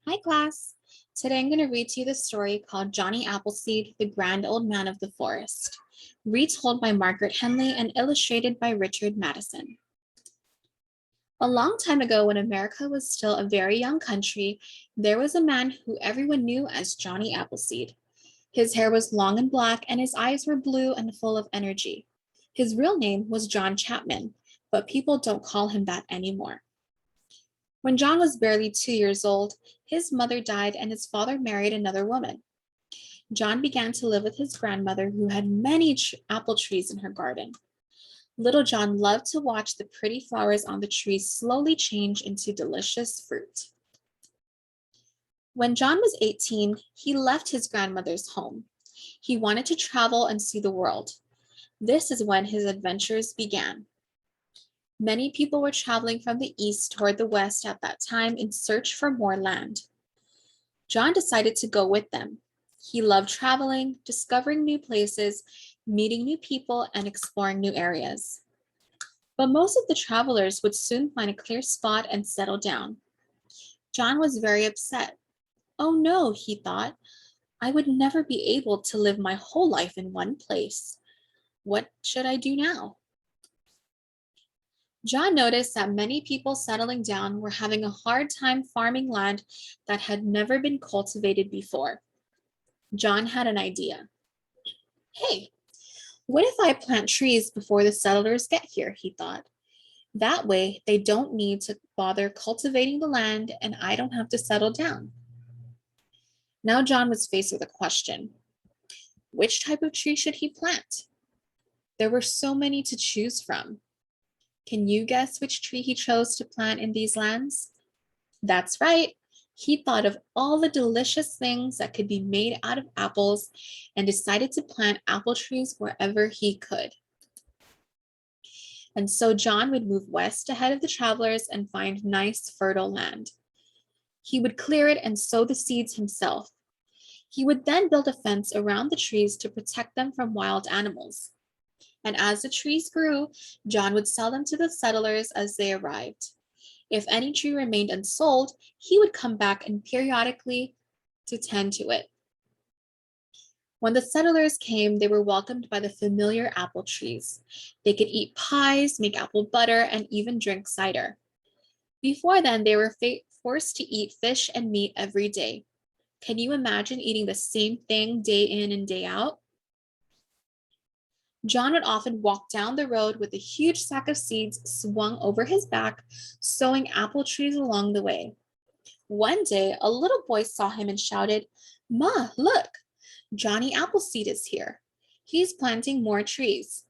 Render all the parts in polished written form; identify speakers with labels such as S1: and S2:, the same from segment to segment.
S1: Hi, class. Today I'm going to read to you the story called Johnny Appleseed, the Grand Old Man of the Forest, retold by Margaret Henley and illustrated by Richard Madison. A long time ago, when America was still a very young country, there was a man who everyone knew as Johnny Appleseed. His hair was long and black, and his eyes were blue and full of energy. His real name was John Chapman, but people don't call him that anymore. When John was barely 2 years old, his mother died and his father married another woman. John began to live with his grandmother, who had many apple trees in her garden. Little John loved to watch the pretty flowers on the trees slowly change into delicious fruit. When John was 18, he left his grandmother's home. He wanted to travel and see the world. This is when his adventures began. Many people were traveling from the east toward the west at that time in search for more land. John decided to go with them. He loved traveling, discovering new places, meeting new people, and exploring new areas. But most of the travelers would soon find a clear spot and settle down. John was very upset. Oh no, he thought, I would never be able to live my whole life in one place. What should I do now? John noticed that many people settling down were having a hard time farming land that had never been cultivated before. John had an idea. Hey, what if I plant trees before the settlers get here, he thought. That way, they don't need to bother cultivating the land and I don't have to settle down. Now John was faced with a question. Which type of tree should he plant? There were so many to choose from. Can you guess which tree he chose to plant in these lands? That's right. He thought of all the delicious things that could be made out of apples and decided to plant apple trees wherever he could. And so John would move west ahead of the travelers and find nice, fertile land. He would clear it and sow the seeds himself. He would then build a fence around the trees to protect them from wild animals. And as the trees grew, John would sell them to the settlers as they arrived. If any tree remained unsold, he would come back and periodically to tend to it. When the settlers came, they were welcomed by the familiar apple trees. They could eat pies, make apple butter, and even drink cider. Before then, they were forced to eat fish and meat every day. Can you imagine eating the same thing day in and day out? John would often walk down the road with a huge sack of seeds swung over his back, sowing apple trees along the way. One day, a little boy saw him and shouted, "Ma, look, Johnny Appleseed is here. He's planting more trees."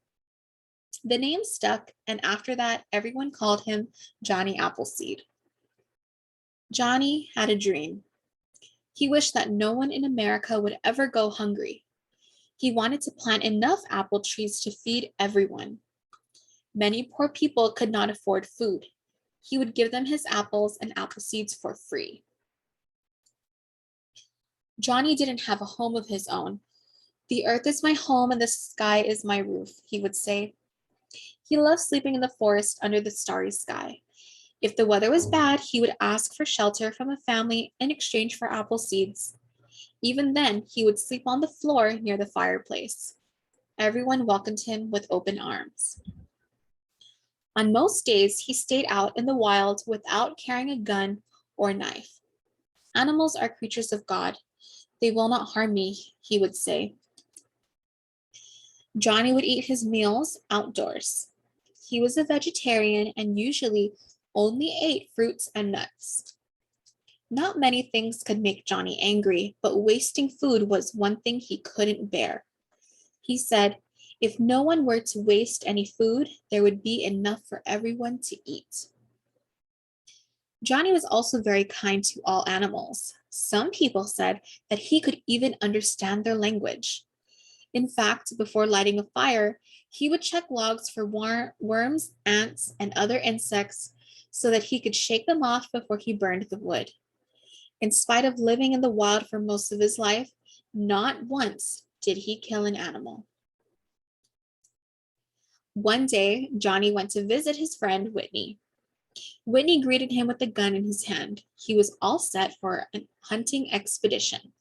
S1: The name stuck, and after that, everyone called him Johnny Appleseed. Johnny had a dream. He wished that no one in America would ever go hungry. He wanted to plant enough apple trees to feed everyone. Many poor people could not afford food. He would give them his apples and apple seeds for free. Johnny didn't have a home of his own. "The earth is my home and the sky is my roof," he would say. He loved sleeping in the forest under the starry sky. If the weather was bad, he would ask for shelter from a family in exchange for apple seeds. Even then, he would sleep on the floor near the fireplace. Everyone welcomed him with open arms. On most days, he stayed out in the wild without carrying a gun or knife. "Animals are creatures of God. They will not harm me," he would say. Johnny would eat his meals outdoors. He was a vegetarian and usually only ate fruits and nuts. Not many things could make Johnny angry, but wasting food was one thing he couldn't bear. He said, if no one were to waste any food, there would be enough for everyone to eat. Johnny was also very kind to all animals. Some people said that he could even understand their language. In fact, before lighting a fire, he would check logs for worms, ants, and other insects so that he could shake them off before he burned the wood. In spite of living in the wild for most of his life, not once did he kill an animal. One day, Johnny went to visit his friend Whitney. Whitney greeted him with a gun in his hand. He was all set for a hunting expedition.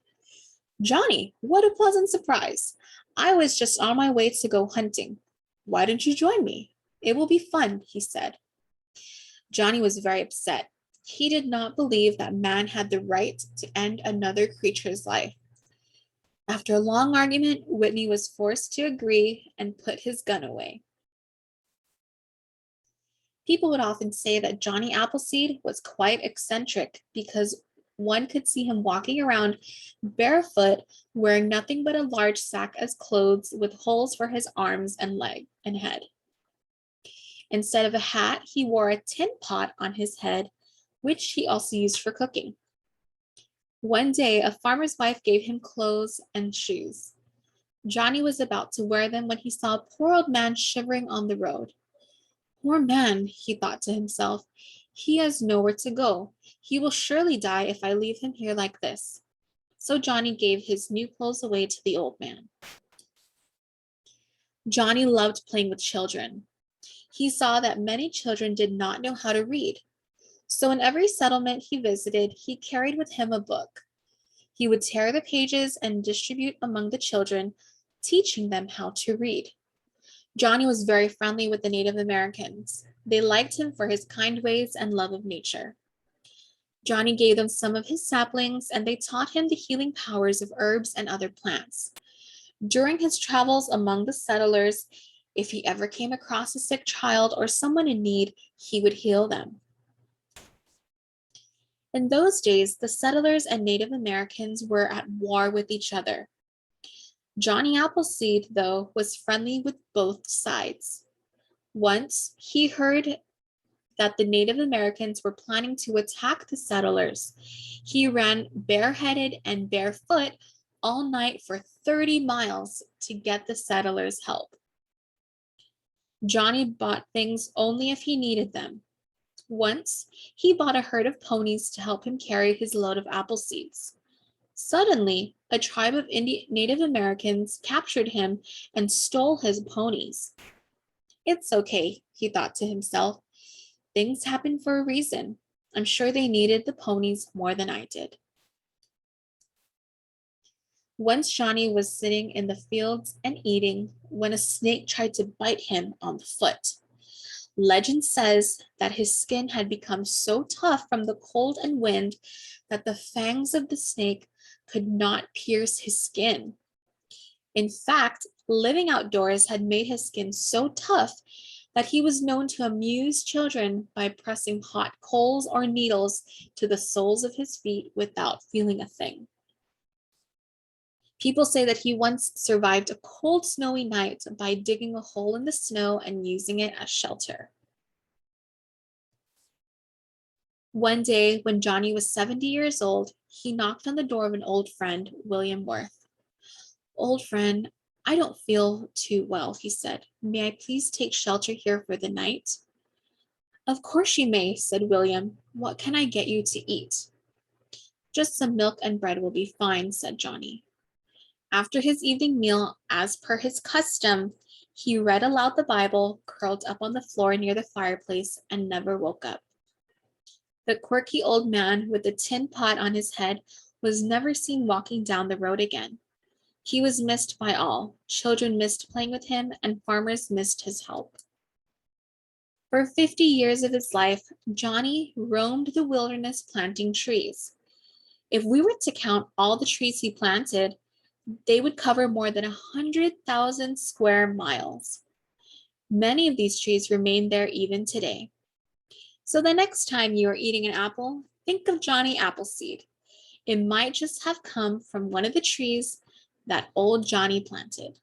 S1: Johnny, what a pleasant surprise. I was just on my way to go hunting. Why don't you join me? It will be fun, he said. Johnny was very upset. He did not believe that man had the right to end another creature's life. After a long argument, Whitney was forced to agree and put his gun away. People would often say that Johnny Appleseed was quite eccentric because one could see him walking around barefoot, wearing nothing but a large sack as clothes with holes for his arms and leg and head. Instead of a hat, he wore a tin pot on his head, which he also used for cooking. One day, a farmer's wife gave him clothes and shoes. Johnny was about to wear them when he saw a poor old man shivering on the road. Poor man, he thought to himself. He has nowhere to go. He will surely die if I leave him here like this. So Johnny gave his new clothes away to the old man. Johnny loved playing with children. He saw that many children did not know how to read. So in every settlement he visited, he carried with him a book. He would tear the pages and distribute among the children, teaching them how to read. Johnny was very friendly with the Native Americans. They liked him for his kind ways and love of nature. Johnny gave them some of his saplings, and they taught him the healing powers of herbs and other plants. During his travels among the settlers, if he ever came across a sick child or someone in need, he would heal them. In those days, the settlers and Native Americans were at war with each other. Johnny Appleseed, though, was friendly with both sides. Once, he heard that the Native Americans were planning to attack the settlers. He ran bareheaded and barefoot all night for 30 miles to get the settlers' help. Johnny bought things only if he needed them. Once, he bought a herd of ponies to help him carry his load of apple seeds. Suddenly, a tribe of Native Americans captured him and stole his ponies. It's okay, he thought to himself. Things happen for a reason. I'm sure they needed the ponies more than I did. Once Johnny was sitting in the fields and eating when a snake tried to bite him on the foot. Legend says that his skin had become so tough from the cold and wind that the fangs of the snake could not pierce his skin. In fact, living outdoors had made his skin so tough that he was known to amuse children by pressing hot coals or needles to the soles of his feet without feeling a thing. People say that he once survived a cold, snowy night by digging a hole in the snow and using it as shelter. One day, when Johnny was 70 years old, he knocked on the door of an old friend, William Worth. Old friend, I don't feel too well, he said. May I please take shelter here for the night? Of course you may, said William. What can I get you to eat? Just some milk and bread will be fine, said Johnny. After his evening meal, as per his custom, he read aloud the Bible, curled up on the floor near the fireplace, and never woke up. The quirky old man with the tin pot on his head was never seen walking down the road again. He was missed by all. Children missed playing with him, and farmers missed his help. For 50 years of his life, Johnny roamed the wilderness planting trees. If we were to count all the trees he planted, they would cover more than 100,000 square miles. Many of these trees remain there even today. So the next time you are eating an apple, think of Johnny Appleseed. It might just have come from one of the trees that old Johnny planted.